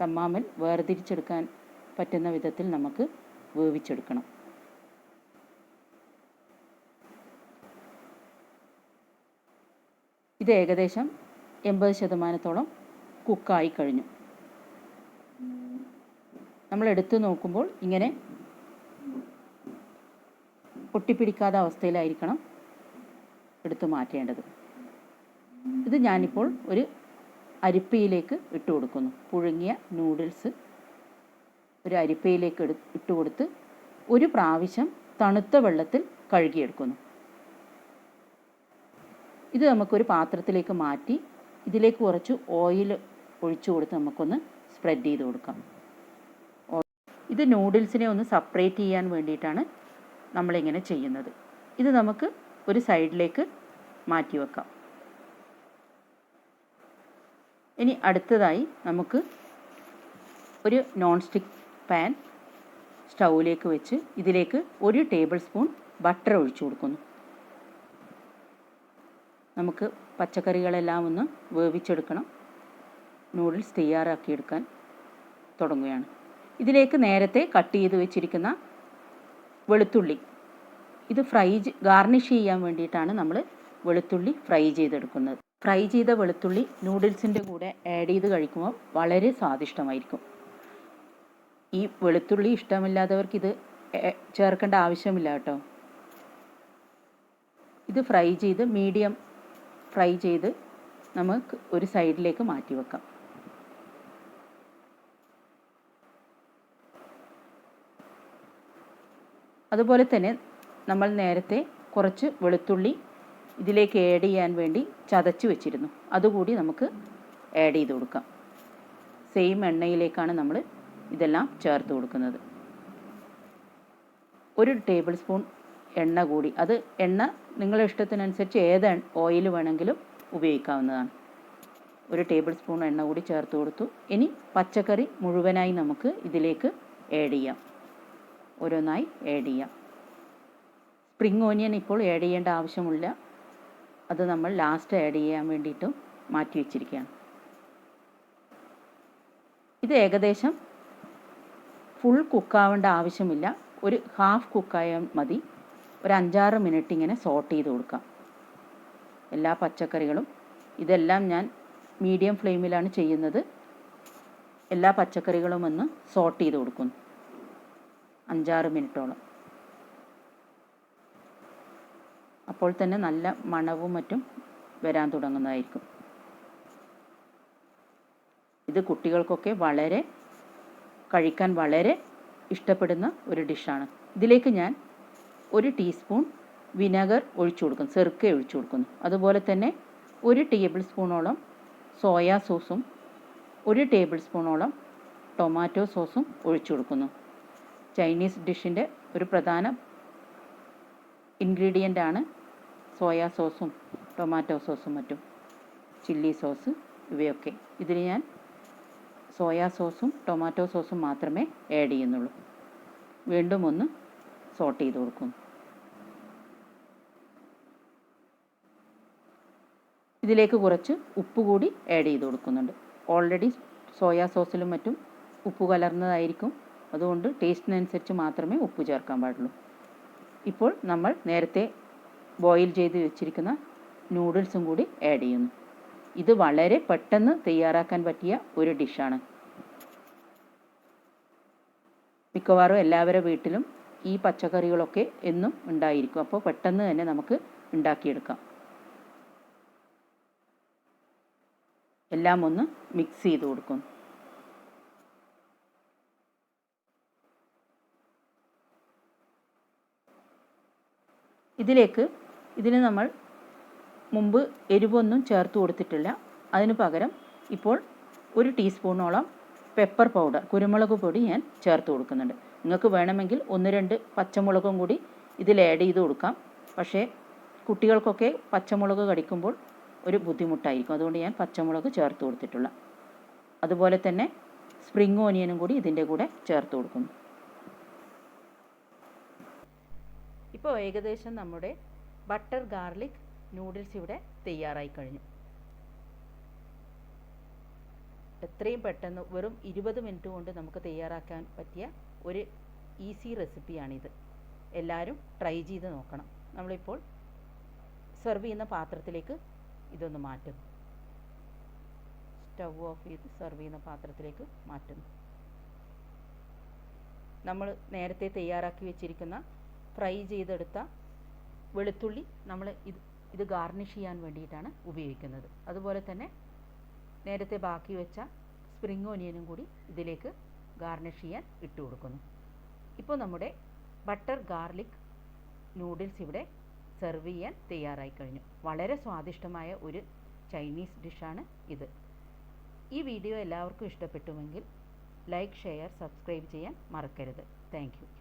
തമ്മാമിൽ വേർതിരിച്ചെടുക്കാൻ പറ്റുന്ന വിധത്തിൽ നമുക്ക് വേവിച്ചെടുക്കണം. ഇത് ഏകദേശം 80% കുക്കായി കഴിഞ്ഞു. നമ്മൾ എടുത്ത് നോക്കുമ്പോൾ ഇങ്ങനെ ഒട്ടിപ്പിടിക്കാത്ത അവസ്ഥയിലായിരിക്കണം എടുത്ത് മാറ്റേണ്ടത്. ഇത് ഞാനിപ്പോൾ ഒരു അരിപ്പയിലേക്ക് ഇട്ട് കൊടുക്കുന്നു. പുഴുങ്ങിയ നൂഡിൽസ് ഒരു അരിപ്പയിലേക്ക് ഇട്ട് കൊടുത്ത് ഒരു പ്രാവശ്യം തണുത്ത വെള്ളത്തിൽ കഴുകിയെടുക്കുന്നു. ഇത് നമുക്കൊരു പാത്രത്തിലേക്ക് മാറ്റി ഇതിലേക്ക് കുറച്ച് ഓയിൽ ഒഴിച്ചു കൊടുത്ത് നമുക്കൊന്ന് സ്പ്രെഡ് ചെയ്ത് കൊടുക്കാം. ഇത് നൂഡിൽസിനെ ഒന്ന് സെപ്പറേറ്റ് ചെയ്യാൻ വേണ്ടിയിട്ടാണ് നമ്മളിങ്ങനെ ചെയ്യുന്നത്. ഇത് നമുക്ക് ഒരു സൈഡിലേക്ക് മാറ്റി വെക്കാം. ഇനി അടുത്തതായി നമുക്ക് ഒരു നോൺ സ്റ്റിക്ക് പാൻ സ്റ്റൗവിലേക്ക് വെച്ച് ഇതിലേക്ക് 1 ടേബിൾ സ്പൂൺ ബട്ടർ ഒഴിച്ചു കൊടുക്കുന്നു. നമുക്ക് പച്ചക്കറികളെല്ലാം ഒന്ന് വേവിച്ചെടുക്കണം. നൂഡിൽസ് തയ്യാറാക്കിയെടുക്കാൻ തുടങ്ങുകയാണ്. ഇതിലേക്ക് നേരത്തെ കട്ട് ചെയ്ത് വെച്ചിരിക്കുന്ന വെളുത്തുള്ളി, ഇത് ഗാർണിഷ് ചെയ്യാൻ വേണ്ടിയിട്ടാണ് നമ്മൾ വെളുത്തുള്ളി ഫ്രൈ ചെയ്തെടുക്കുന്നത്. ഫ്രൈ ചെയ്ത വെളുത്തുള്ളി നൂഡിൽസിൻ്റെ കൂടെ ആഡ് ചെയ്ത് കഴിക്കുമ്പോൾ വളരെ സ്വാദിഷ്ടമായിരിക്കും. ഈ വെളുത്തുള്ളി ഇഷ്ടമില്ലാത്തവർക്ക് ഇത് ചേർക്കേണ്ട ആവശ്യമില്ല കേട്ടോ. ഇത് മീഡിയം ഫ്രൈ ചെയ്ത് നമുക്ക് ഒരു സൈഡിലേക്ക് മാറ്റി വെക്കാം. അതുപോലെ തന്നെ നമ്മൾ നേരത്തെ കുറച്ച് വെളുത്തുള്ളി ഇതിലേക്ക് ആഡ് ചെയ്യാൻ വേണ്ടി ചതച്ച് വെച്ചിരുന്നു. അതുകൂടി നമുക്ക് ആഡ് ചെയ്ത് കൊടുക്കാം. സെയിം എണ്ണയിലേക്കാണ് നമ്മൾ ഇതെല്ലാം ചേർത്ത് കൊടുക്കുന്നത്. 1 ടേബിൾ സ്പൂൺ എണ്ണ കൂടി, അത് എണ്ണ നിങ്ങളുടെ ഇഷ്ടത്തിനനുസരിച്ച് ഏത് ഓയിൽ വേണമെങ്കിലും ഉപയോഗിക്കാവുന്നതാണ്. 1 ടേബിൾ സ്പൂൺ എണ്ണ കൂടി ചേർത്ത് കൊടുത്തു. ഇനി പച്ചക്കറി മുഴുവനായി നമുക്ക് ഇതിലേക്ക് ആഡ് ചെയ്യാം. ഓരോന്നായി ആഡ് ചെയ്യാം. സ്പ്രിംഗ് ഓനിയൻ ഇപ്പോൾ ആഡ് ചെയ്യേണ്ട ആവശ്യമില്ല. അത് നമ്മൾ ലാസ്റ്റ് ആഡ് ചെയ്യാൻ വേണ്ടിയിട്ടും മാറ്റി വെച്ചിരിക്കുകയാണ്. ഇത് ഏകദേശം ഫുൾ കുക്കാവേണ്ട ആവശ്യമില്ല. ഒരു ഹാഫ് കുക്കായാൽ മതി. ഒരു 5-6 മിനിറ്റ് ഇങ്ങനെ സോട്ട് ചെയ്ത് കൊടുക്കാം എല്ലാ പച്ചക്കറികളും. ഇതെല്ലാം ഞാൻ മീഡിയം ഫ്ലെയിമിലാണ് ചെയ്യുന്നത്. എല്ലാ പച്ചക്കറികളും ഒന്ന് സോട്ട് ചെയ്ത് കൊടുക്കുന്നു 5-6 മിനിറ്റോളം. അപ്പോൾ തന്നെ നല്ല മണവും മറ്റും വരാൻ തുടങ്ങുന്നതായിരിക്കും. ഇത് കുട്ടികൾക്കൊക്കെ കഴിക്കാൻ വളരെ ഇഷ്ടപ്പെടുന്ന ഒരു ഡിഷാണ്. ഇതിലേക്ക് ഞാൻ 1 ടീസ്പൂൺ വിനെഗർ ഒഴിച്ചു കൊടുക്കുന്നു, സിർക്ക ഒഴിച്ചു കൊടുക്കുന്നു. അതുപോലെ തന്നെ 1 ടേബിൾ സ്പൂണോളം സോയാ സോസും 1 ടേബിൾ സ്പൂണോളം ടൊമാറ്റോ സോസും ഒഴിച്ചു കൊടുക്കുന്നു. ചൈനീസ് ഡിഷിൻ്റെ ഒരു പ്രധാന ഇൻഗ്രീഡിയൻ്റ് ആണ് സോയാ സോസും ടൊമാറ്റോ സോസും മറ്റും ചില്ലി സോസ് ഇവയൊക്കെ. ഇതിൽ ഞാൻ സോയാ സോസും ടൊമാറ്റോ സോസും മാത്രമേ ആഡ് ചെയ്യുന്നുള്ളൂ. വീണ്ടും ഒന്ന് സോട്ട് ചെയ്ത് കൊടുക്കുന്നു. ഇതിലേക്ക് കുറച്ച് ഉപ്പ് കൂടി ആഡ് ചെയ്ത് കൊടുക്കുന്നുണ്ട്. ഓൾറെഡി സോയാ സോസിലും മറ്റും ഉപ്പ് കലർന്നതായിരിക്കും. അതുകൊണ്ട് ടേസ്റ്റിനനുസരിച്ച് മാത്രമേ ഉപ്പ് ചേർക്കാൻ പാടുള്ളൂ. ഇപ്പോൾ നമ്മൾ നേരത്തെ ബോയിൽ ചെയ്ത് വെച്ചിരിക്കുന്ന നൂഡിൽസും കൂടി ആഡ് ചെയ്യുന്നു. ഇത് വളരെ പെട്ടെന്ന് തയ്യാറാക്കാൻ പറ്റിയ ഒരു ഡിഷാണ്. മിക്കവാറും എല്ലാവരുടെ വീട്ടിലും ഈ പച്ചക്കറികളൊക്കെ എന്നും ഉണ്ടായിരിക്കും. അപ്പോൾ പെട്ടെന്ന് തന്നെ നമുക്ക് ഉണ്ടാക്കിയെടുക്കാം. എല്ലാം ഒന്ന് മിക്സ് ചെയ്ത് കൊടുക്കും. ഇതിന് നമ്മൾ മുമ്പ് എരിവൊന്നും ചേർത്ത് കൊടുത്തിട്ടില്ല. അതിന് പകരം ഇപ്പോൾ 1 ടീസ്പൂണോളം പെപ്പർ പൗഡർ, കുരുമുളക് പൊടി ഞാൻ ചേർത്ത് കൊടുക്കുന്നുണ്ട്. നിങ്ങൾക്ക് വേണമെങ്കിൽ 1-2 പച്ചമുളകും കൂടി ഇതിൽ ആഡ് ചെയ്ത് കൊടുക്കാം. പക്ഷേ കുട്ടികൾക്കൊക്കെ പച്ചമുളക് കടിക്കുമ്പോൾ ഒരു ബുദ്ധിമുട്ടായിരിക്കും. അതുകൊണ്ട് ഞാൻ പച്ചമുളക് ചേർത്ത് കൊടുത്തിട്ടുള്ള. അതുപോലെ തന്നെ സ്പ്രിംഗ് ഓനിയനും കൂടി ഇതിൻ്റെ കൂടെ ചേർത്ത് കൊടുക്കുന്നു. ഇപ്പോൾ ഏകദേശം നമ്മുടെ ബട്ടർ ഗാർലിക് നൂഡിൽസ് ഇവിടെ തയ്യാറായി കഴിഞ്ഞു. എത്രയും പെട്ടെന്ന് വെറും 20 മിനിറ്റ് കൊണ്ട് നമുക്ക് തയ്യാറാക്കാൻ പറ്റിയ ഒരു ഈസി റെസിപ്പിയാണിത്. എല്ലാവരും ട്രൈ ചെയ്ത് നോക്കണം. നമ്മളിപ്പോൾ സെർവ് ചെയ്യുന്ന പാത്രത്തിലേക്ക് ഇതൊന്ന് മാറ്റുന്നു. സ്റ്റവ് ഓഫ് ചെയ്ത് സെർവ് ചെയ്യുന്ന പാത്രത്തിലേക്ക് മാറ്റുന്നു. നമ്മൾ നേരത്തെ തയ്യാറാക്കി വെച്ചിരിക്കുന്ന ഫ്രൈ ചെയ്തെടുത്ത വെളുത്തുള്ളി നമ്മൾ ഇത് ഗാർണിഷ് ചെയ്യാൻ വേണ്ടിയിട്ടാണ് ഉപയോഗിക്കുന്നത്. അതുപോലെ തന്നെ നേരത്തെ ബാക്കി വെച്ച സ്പ്രിംഗ് ഓനിയനും കൂടി ഇതിലേക്ക് ഗാർണിഷ് ചെയ്യാൻ ഇട്ട് കൊടുക്കുന്നു. ഇപ്പോൾ നമ്മുടെ ബട്ടർ ഗാർലിക് നൂഡിൽസ് ഇവിടെ സെർവ് ചെയ്യാൻ തയ്യാറായി കഴിഞ്ഞു. വളരെ സ്വാദിഷ്ടമായ ഒരു ചൈനീസ് ഡിഷാണ് ഇത്. ഈ വീഡിയോ എല്ലാവർക്കും ഇഷ്ടപ്പെട്ടുവെങ്കിൽ ലൈക്ക്, ഷെയർ, സബ്സ്ക്രൈബ് ചെയ്യാൻ മറക്കരുത്. Thank you.